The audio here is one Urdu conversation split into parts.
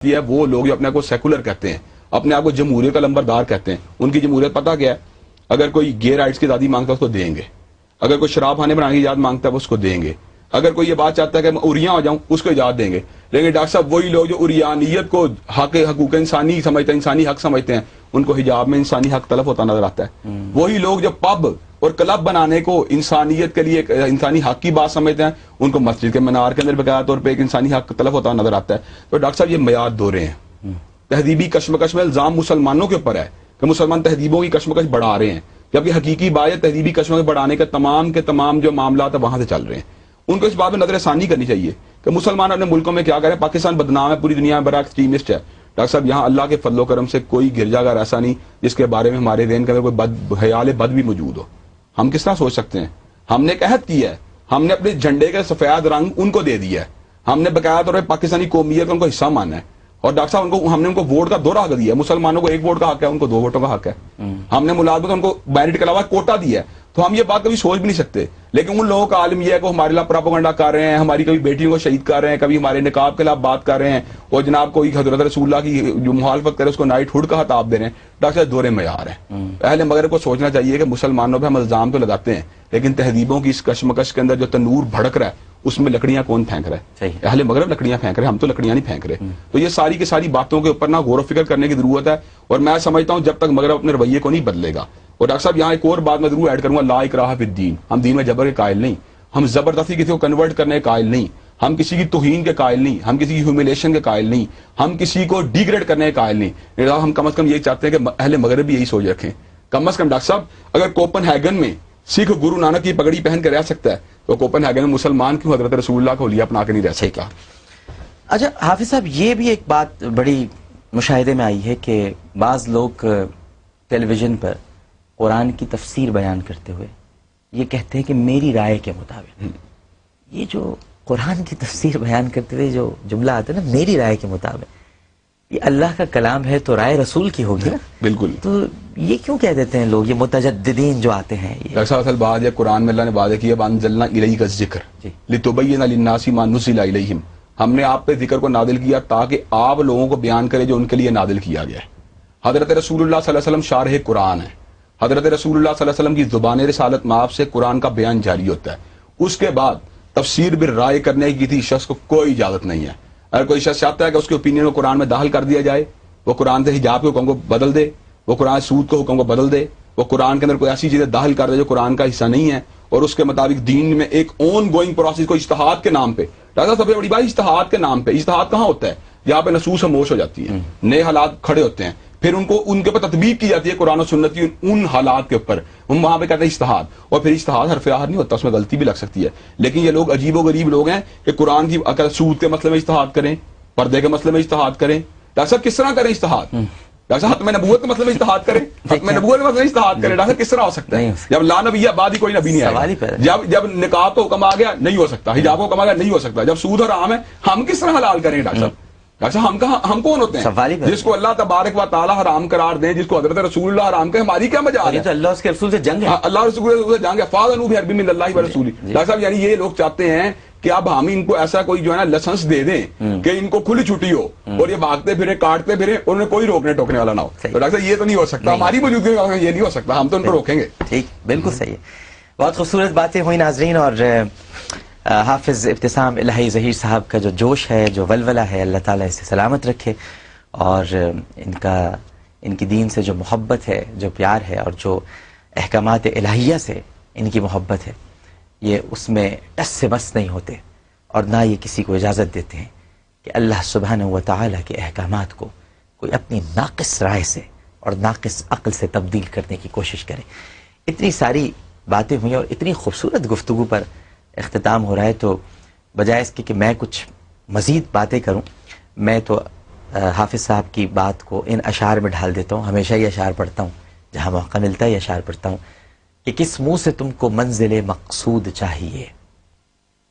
ہے وہ لوگ جو اپنے آپ کو سیکولر کہتے ہیں، اپنے آپ کو جمہوریت کا لمبردار کہتے ہیں، ان کی جمہوریت پتہ کیا ہے؟ اگر کوئی گے رائٹس کی آزادی مانگتا ہے اس کو دیں گے، اگر کوئی شراب خانے بنانے کی اجازت مانگتا ہے اس کو دیں گے، اگر کوئی یہ بات چاہتا ہے کہ میں اریاں ہو جاؤں اس کو اجازت دیں گے. لیکن ڈاکٹر صاحب وہی لوگ جو اریانیت کو حقوق انسانی سمجھتے ہیں، انسانی حق سمجھتے ہیں، ان کو حجاب میں انسانی حق تلف ہوتا نظر آتا ہے. وہی لوگ جو پب اور کلب بنانے کو انسانیت کے لیے ایک انسانی حق کی بات سمجھتے ہیں، ان کو مسجد کے مینار کے اندر بقایا طور پہ ایک انسانی حق تلف ہوتا نظر آتا ہے. تو ڈاکٹر صاحب یہ معیار دورے ہیں. تہذیبی کشمکش میں الزام مسلمانوں کے اوپر ہے کہ مسلمان تہذیبوں کی کشمکش بڑھا رہے ہیں، جبکہ حقیقی بات ہے تہذیبی کشمکش بڑھانے کے تمام جو معاملات ہیں وہاں سے چل رہے ہیں. ان کو اس بات میں نظر ثانی کرنی چاہیے کہ مسلمان اپنے ملکوں میں کیا کریں. پاکستان بدنام ہے، پوری دنیا میں بڑا ایکسٹریمسٹ ہے. ڈاکٹر صاحب یہاں اللہ کے فضل و کرم سے کوئی گرجا گھر ایسا نہیں جس کے بارے میں ہمارے ذہن کے اندر کوئی خیال بد بھی موجود ہو. ہم کس طرح سوچ سکتے ہیں؟ ہم نے ایک عہد کیا ہے، ہم نے اپنے جھنڈے کا سفید رنگ ان کو دے دیا ہے، ہم نے بقایا طور پہ پاکستانی قومیت کا ان کو حصہ مانا ہے. اور ڈاکٹر صاحب ہم نے ان کو ووٹ کا دو حق دیا ہے. مسلمانوں کو ایک ووٹ کا حق ہے، ان کو دو ووٹوں کا حق ہے. ہم نے ملازمت ان کو میرٹ کے علاوہ کوٹا دیا ہے. تو ہم یہ بات کبھی سوچ بھی نہیں سکتے. لیکن ان لوگوں کا عالم یہ ہے کہ ہمارے خلاف پراپیگنڈا کر رہے ہیں، ہماری کبھی بیٹیوں کو شہید کر رہے ہیں، کبھی ہمارے نقاب کے خلاف بات کر رہے ہیں، اور جناب کوئی حضرت رسول اللہ کی جو مخالفت کرے اس کو نائٹ ہوڈ کا خطاب دے رہے ہیں. ڈاکٹر صاحب دورے معیار ہیں. اہل مغرب کو سوچنا چاہیے کہ مسلمانوں پہ ہم الزام تو لگاتے ہیں، لیکن تہذیبوں کی اس کشمکش کے اندر جو تنور بھڑک رہا ہے اس میں لکڑیاں کون پھینک رہا ہے؟ اہل مغرب لکڑیاں پھینک رہے ہیں، ہم تو لکڑیاں نہیں پھینک رہے. تو یہ ساری کی ساری باتوں کے اوپر نا غور و فکر کرنے کی ضرورت ہے. اور میں سمجھتا ہوں جب تک مغرب اپنے رویے کو نہیں بدلے گا. اور ڈاکٹر صاحب یہاں ایک اور بات میں ضرور ایڈ کروں گا، لا اکراہ فی الدین. ہم دین میں جبر کے قائل نہیں، ہم زبردستی کسی کو کنورٹ کرنے کے قائل نہیں، ہم کسی کی توہین کے قائل نہیں، ہم کسی کی ہیوملیشن کے قائل نہیں، ہم کسی کو ڈیگریڈ کرنے کے قائل نہیں. ہم کم از کم یہی چاہتے ہیں کہ اہل مغرب بھی یہی سوچ رکھیں. کم از کم ڈاکٹر صاحب اگر کوپن ہیگن میں سکھ گرو نانک کی پگڑی پہن کے رہ سکتا ہے تو کوپن ہیگن میں مسلمان کیوں حضرت رسول اللہ کو حلیہ اپنا کے نہیں رہ سکتا؟ اچھا حافظ صاحب، یہ بھی ایک بات بڑی مشاہدے میں آئی ہے کہ بعض لوگ ٹیلی ویژن پر قرآن کی تفسیر بیان کرتے ہوئے یہ کہتے ہیں کہ میری رائے کے مطابق. یہ جو قرآن کی تفسیر بیان کرتے ہوئے جو جملہ آتا ہے نا، میری رائے کے مطابق، یہ اللہ کا کلام ہے تو رائے رسول کی ہوگی نا. بالکل. تو یہ کیوں کہہ دیتے ہیں لوگ، یہ متجددین جو آتے ہیں؟ اصل بات ہے قرآن میں اللہ نے وعدہ کیا وانزلنا الیک الذکر لتبین للناس ما نزل الیہم. ہم نے آپ پہ ذکر کو نازل کیا تاکہ آپ لوگوں کو بیان کرے جو ان کے لیے نازل کیا گیا ہے. حضرت رسول اللہ صلی اللہ علیہ وسلم شارح قرآن ہے. حضرت رسول اللہ صلی اللہ علیہ وسلم کی زبان رسالت مآب سے قرآن کا بیان جاری ہوتا ہے. اس کے بعد تفسیر بالرائے کرنے کی کسی شخص کو کوئی اجازت نہیں ہے. اگر کوئی شخص چاہتا ہے کہ اس کے اوپینین کو قرآن میں داخل کر دیا جائے، وہ قرآن سے حجاب کے حکم کو بدل دے، وہ قرآن سود کے حکم کو بدل دے، وہ قرآن کے اندر کوئی ایسی چیزیں داخل کر دے جو قرآن کا حصہ نہیں ہے، اور اس کے مطابق دین میں ایک آن گوئنگ پروسیس کو اجتہاد کے نام پہ. ڈاکٹر سب سے بڑی بات اجتہاد کے نام پہ. اجتہاد کہاں ہوتا ہے؟ جہاں پہ نصوص خاموش ہو جاتی ہیں، نئے حالات کھڑے ہوتے ہیں، پھر ان کے اوپر تطبیق کی جاتی ہے قرآن و سنت کی ان حالات کے اوپر. ہم وہاں پہ کہتے ہیں اجتہاد. اور پھر اجتہاد حرف آہر نہیں ہوتا، اس میں غلطی بھی لگ سکتی ہے. لیکن یہ لوگ عجیب و غریب لوگ ہیں کہ قرآن کی اگر سود کے مسئلے میں اجتہاد کریں، پردے کے مسئلے میں اجتہاد کریں. ڈاکٹر صاحب کس طرح کریں اجتہاد؟ ڈاکٹر صاحب ختم نبوت کے مسئلے میں اجتہاد کریں، ختم نبوت کے مسئلے میں اجتہاد کریں. ڈاکٹر صاحب کس طرح ہو سکتا ہے جب لا نبی بعد ہی کوئی نبی نہیں آیا؟ جب نکاح کو حکم آ گیا نہیں ہو سکتا، حجاب کو حکم آ گیا نہیں ہو سکتا. جب سود حرام ہے ہم کس طرح حلال کریں؟ ڈاکٹر صاحب ہم کون ہوتے ہیں جس کو اللہ تبارک و تعالی حرام قرار دیں، جس کو حضرت رسول اللہ حرام کرے؟ ہماری کیا مجال ہے؟ اللہ اس کے رسول سے جنگ ہے، اللہ رسول سے جنگ ہے. فاذنوا بحرب من اللہ ورسولہ. ڈاکٹر صاحب یعنی یہ لوگ چاہتے ہیں کہ اب ہم ان کو ایسا کوئی جو ہے نا لائسنس دے دیں کہ ان کو کھلی چھٹی ہو اور یہ بھاگتے پھرے کاٹتے پھرے اور انہیں کوئی روکنے ٹوکنے والا نہ ہو. تو ڈاکٹر صاحب یہ تو نہیں ہو سکتا، ہماری موجودگی میں یہ نہیں ہو سکتا، ہم تو ان کو روکیں گے. ٹھیک، بالکل صحیح ہے. بہت خوبصورت باتیں ہوئی ناظرین. اور حافظ ابتسام الہی ظہیر صاحب کا جو جوش ہے، جو ولولہ ہے، اللہ تعالیٰ اسے سلامت رکھے. اور ان کی دین سے جو محبت ہے، جو پیار ہے، اور جو احکامات الہیہ سے ان کی محبت ہے، یہ اس میں ٹس سے بس نہیں ہوتے، اور نہ یہ کسی کو اجازت دیتے ہیں کہ اللہ سبحانہ و تعالیٰ کے احکامات کو کوئی اپنی ناقص رائے سے اور ناقص عقل سے تبدیل کرنے کی کوشش کرے. اتنی ساری باتیں ہوئیں اور اتنی خوبصورت گفتگو پر اختتام ہو رہا ہے، تو بجائے اس کے کہ میں کچھ مزید باتیں کروں، میں تو حافظ صاحب کی بات کو ان اشعار میں ڈھال دیتا ہوں. ہمیشہ یہ اشعار پڑھتا ہوں، جہاں موقع ملتا ہے یہ اشعار پڑھتا ہوں کہ کس منہ سے تم کو منزل مقصود چاہیے،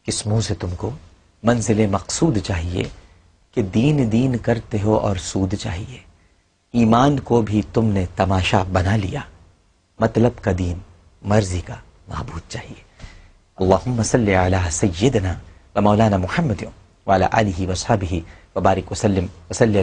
کس منہ سے تم کو منزل مقصود چاہیے، کہ دین دین کرتے ہو اور سود چاہیے، ایمان کو بھی تم نے تماشا بنا لیا، مطلب کا دین مرضی کا معبود چاہیے. اللہم صلی علی سیدنا و مولانا محمد وعلی آلہ وصحبہ وبارک وسلم وصلی علیہ